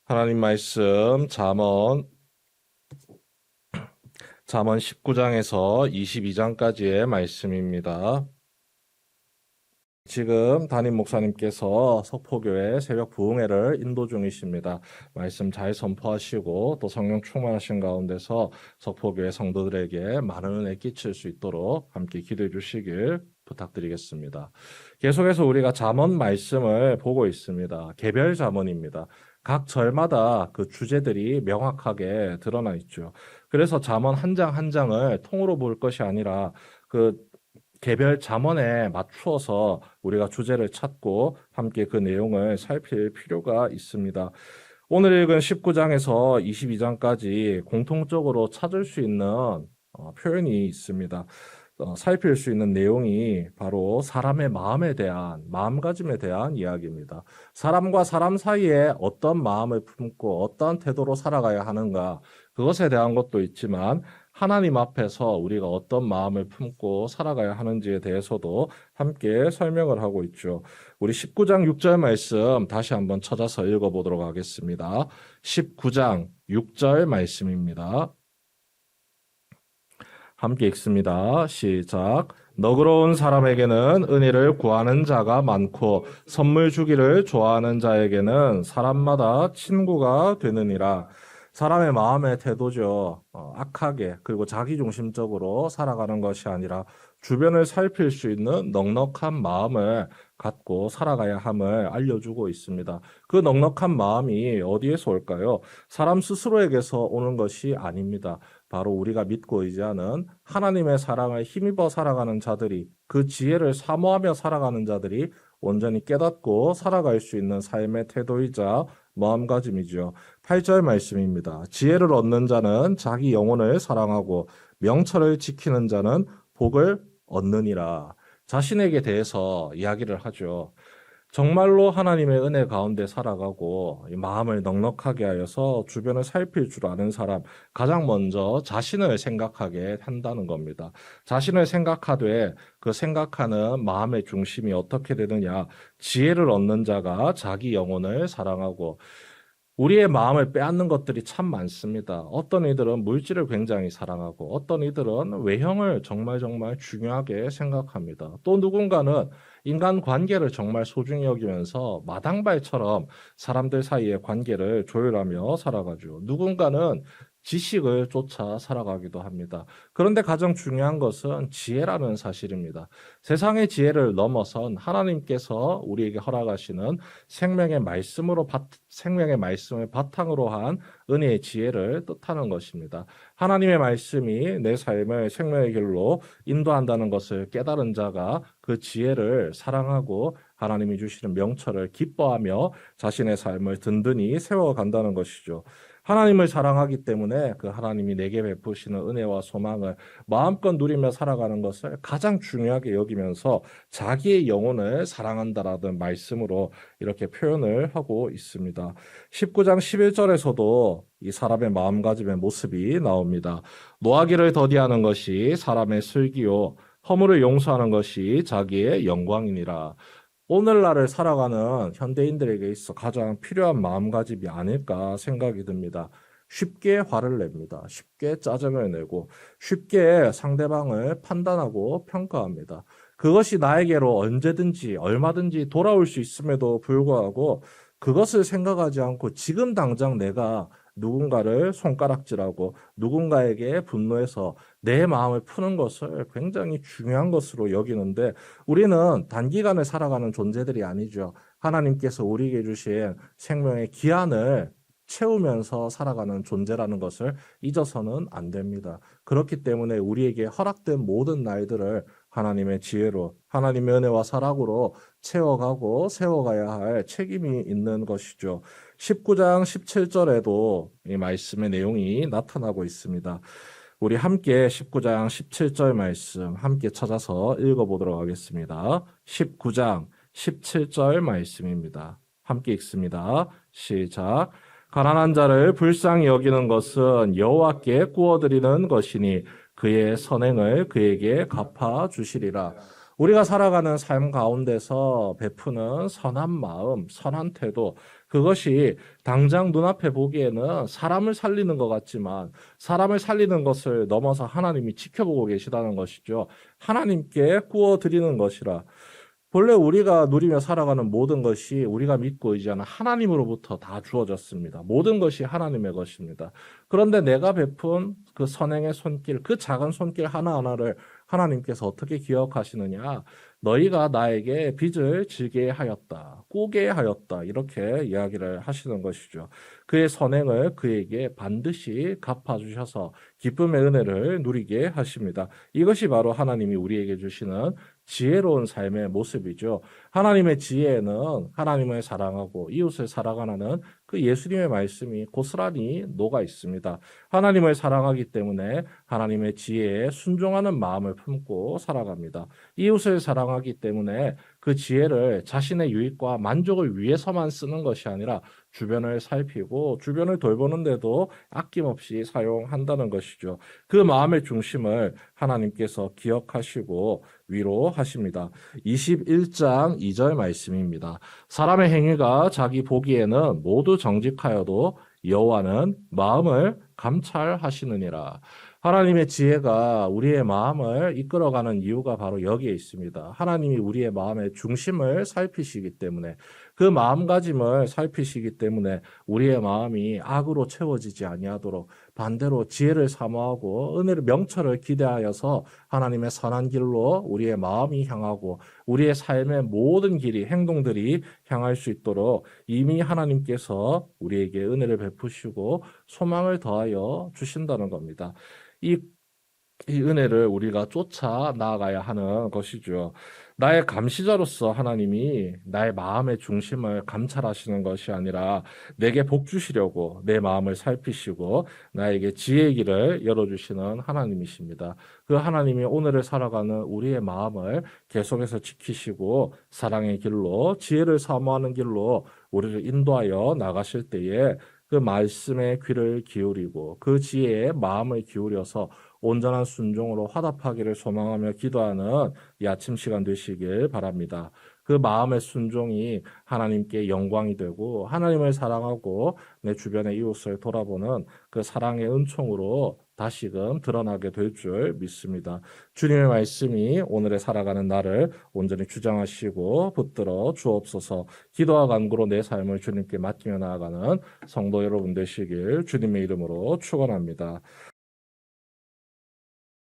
하나님 말씀 잠언 19장에서 22장까지의 말씀입니다. 지금 담임 목사님께서 석포교회 새벽 부흥회를 인도 중이십니다. 말씀 잘 선포하시고 또 성령 충만하신 가운데서 석포교회 성도들에게 많은 은혜 끼칠 수 있도록 함께 기도해 주시길 부탁드리겠습니다. 계속해서 우리가 잠언 말씀을 보고 있습니다. 개별 잠언입니다. 각 절마다 그 주제들이 명확하게 드러나 있죠. 그래서 잠언 한 장 한 장을 통으로 볼 것이 아니라 그 개별 잠언에 맞추어서 우리가 주제를 찾고 함께 그 내용을 살필 필요가 있습니다. 오늘 읽은 19장에서 22장까지 공통적으로 찾을 수 있는 표현이 있습니다. 살필 수 있는 내용이 바로 사람의 마음에 대한, 마음가짐에 대한 이야기입니다. 사람과 사람 사이에 어떤 마음을 품고 어떤 태도로 살아가야 하는가, 그것에 대한 것도 있지만 하나님 앞에서 우리가 어떤 마음을 품고 살아가야 하는지에 대해서도 함께 설명을 하고 있죠. 우리 19장 6절 말씀 다시 한번 찾아서 읽어보도록 하겠습니다. 19장 6절 말씀입니다. 함께 읽습니다. 시작. 너그러운 사람에게는 은혜를 구하는 자가 많고 선물 주기를 좋아하는 자에게는 사람마다 친구가 되느니라. 사람의 마음의 태도죠. 악하게 그리고 자기중심적으로 살아가는 것이 아니라 주변을 살필 수 있는 넉넉한 마음을 갖고 살아가야 함을 알려주고 있습니다. 그 넉넉한 마음이 어디에서 올까요? 사람 스스로에게서 오는 것이 아닙니다. 바로 우리가 믿고 의지하는 하나님의 사랑을 힘입어 살아가는 자들이, 그 지혜를 사모하며 살아가는 자들이 온전히 깨닫고 살아갈 수 있는 삶의 태도이자 마음가짐이죠. 8절 말씀입니다. 지혜를 얻는 자는 자기 영혼을 사랑하고 명철을 지키는 자는 복을 얻느니라. 자신에게 대해서 이야기를 하죠. 정말로 하나님의 은혜 가운데 살아가고 이 마음을 넉넉하게 하여서 주변을 살필 줄 아는 사람, 가장 먼저 자신을 생각하게 한다는 겁니다. 자신을 생각하되 그 생각하는 마음의 중심이 어떻게 되느냐? 지혜를 얻는 자가 자기 영혼을 사랑하고, 우리의 마음을 빼앗는 것들이 참 많습니다. 어떤 이들은 물질을 굉장히 사랑하고 어떤 이들은 외형을 정말 중요하게 생각합니다. 또 누군가는 인간 관계를 정말 소중히 여기면서 마당발처럼 사람들 사이의 관계를 조율하며 살아가죠. 누군가는 지식을 쫓아 살아가기도 합니다. 그런데 가장 중요한 것은 지혜라는 사실입니다. 세상의 지혜를 넘어선 하나님께서 우리에게 허락하시는 생명의 말씀을 바탕으로 한 은혜의 지혜를 뜻하는 것입니다. 하나님의 말씀이 내 삶을 생명의 길로 인도한다는 것을 깨달은 자가 그 지혜를 사랑하고 하나님이 주시는 명철을 기뻐하며 자신의 삶을 든든히 세워간다는 것이죠. 하나님을 사랑하기 때문에 그 하나님이 내게 베푸시는 은혜와 소망을 마음껏 누리며 살아가는 것을 가장 중요하게 여기면서 자기의 영혼을 사랑한다라는 말씀으로 이렇게 표현을 하고 있습니다. 19장 11절에서도 이 사람의 마음가짐의 모습이 나옵니다. 노하기를 더디하는 것이 사람의 슬기요 허물을 용서하는 것이 자기의 영광이니라. 오늘날을 살아가는 현대인들에게 있어 가장 필요한 마음가짐이 아닐까 생각이 듭니다. 쉽게 화를 냅니다. 쉽게 짜증을 내고 쉽게 상대방을 판단하고 평가합니다. 그것이 나에게로 언제든지 얼마든지 돌아올 수 있음에도 불구하고 그것을 생각하지 않고 지금 당장 내가 누군가를 손가락질하고 누군가에게 분노해서 내 마음을 푸는 것을 굉장히 중요한 것으로 여기는데, 우리는 단기간을 살아가는 존재들이 아니죠. 하나님께서 우리에게 주신 생명의 기한을 채우면서 살아가는 존재라는 것을 잊어서는 안 됩니다. 그렇기 때문에 우리에게 허락된 모든 날들을 하나님의 지혜로, 하나님의 은혜와 사랑으로 채워가고 세워가야 할 책임이 있는 것이죠. 19장 17절에도 이 말씀의 내용이 나타나고 있습니다. 우리 함께 19장 17절 말씀 함께 찾아서 읽어보도록 하겠습니다. 19장 17절 말씀입니다. 함께 읽습니다. 시작. 가난한 자를 불쌍히 여기는 것은 여호와께 구워드리는 것이니 그의 선행을 그에게 갚아 주시리라. 우리가 살아가는 삶 가운데서 베푸는 선한 마음, 선한 태도, 그것이 당장 눈앞에 보기에는 사람을 살리는 것 같지만 사람을 살리는 것을 넘어서 하나님이 지켜보고 계시다는 것이죠. 하나님께 구워드리는 것이라. 본래 우리가 누리며 살아가는 모든 것이 우리가 믿고 의지하는 하나님으로부터 다 주어졌습니다. 모든 것이 하나님의 것입니다. 그런데 내가 베푼 그 선행의 손길, 그 작은 손길 하나하나를 하나님께서 어떻게 기억하시느냐? 너희가 나에게 빚을 지게 하였다, 꾸게 하였다, 이렇게 이야기를 하시는 것이죠. 그의 선행을 그에게 반드시 갚아주셔서 기쁨의 은혜를 누리게 하십니다. 이것이 바로 하나님이 우리에게 주시는 지혜로운 삶의 모습이죠. 하나님의 지혜에는 하나님을 사랑하고 이웃을 사랑하는 그 예수님의 말씀이 고스란히 녹아 있습니다. 하나님을 사랑하기 때문에 하나님의 지혜에 순종하는 마음을 품고 살아갑니다. 이웃을 사랑하기 때문에 그 지혜를 자신의 유익과 만족을 위해서만 쓰는 것이 아니라 주변을 살피고 주변을 돌보는데도 아낌없이 사용한다는 것이죠. 그 마음의 중심을 하나님께서 기억하시고 위로하십니다. 21장 2절 말씀입니다. 사람의 행위가 자기 보기에는 모두 정직하여도 여호와는 마음을 감찰하시느니라. 하나님의 지혜가 우리의 마음을 이끌어가는 이유가 바로 여기에 있습니다. 하나님이 우리의 마음의 중심을 살피시기 때문에, 그 마음가짐을 살피시기 때문에 우리의 마음이 악으로 채워지지 아니하도록 반대로 지혜를 사모하고 은혜를 명철을 기대하여서 하나님의 선한 길로 우리의 마음이 향하고 우리의 삶의 모든 길이, 행동들이 향할 수 있도록 이미 하나님께서 우리에게 은혜를 베푸시고 소망을 더하여 주신다는 겁니다. 이, 이 은혜를 우리가 쫓아 나아가야 하는 것이죠. 나의 감시자로서 하나님이 나의 마음의 중심을 감찰하시는 것이 아니라 내게 복 주시려고 내 마음을 살피시고 나에게 지혜의 길을 열어주시는 하나님이십니다. 그 하나님이 오늘을 살아가는 우리의 마음을 계속해서 지키시고 사랑의 길로, 지혜를 사모하는 길로 우리를 인도하여 나가실 때에 그 말씀에 귀를 기울이고 그 지혜에 마음을 기울여서 온전한 순종으로 화답하기를 소망하며 기도하는 이 아침 시간 되시길 바랍니다. 그 마음의 순종이 하나님께 영광이 되고 하나님을 사랑하고 내 주변의 이웃을 돌아보는 그 사랑의 은총으로 다시금 드러나게 될 줄 믿습니다. 주님의 말씀이 오늘의 살아가는 나를 온전히 주장하시고 붙들어 주옵소서. 기도와 간구로 내 삶을 주님께 맡기며 나아가는 성도 여러분 되시길 주님의 이름으로 축원합니다.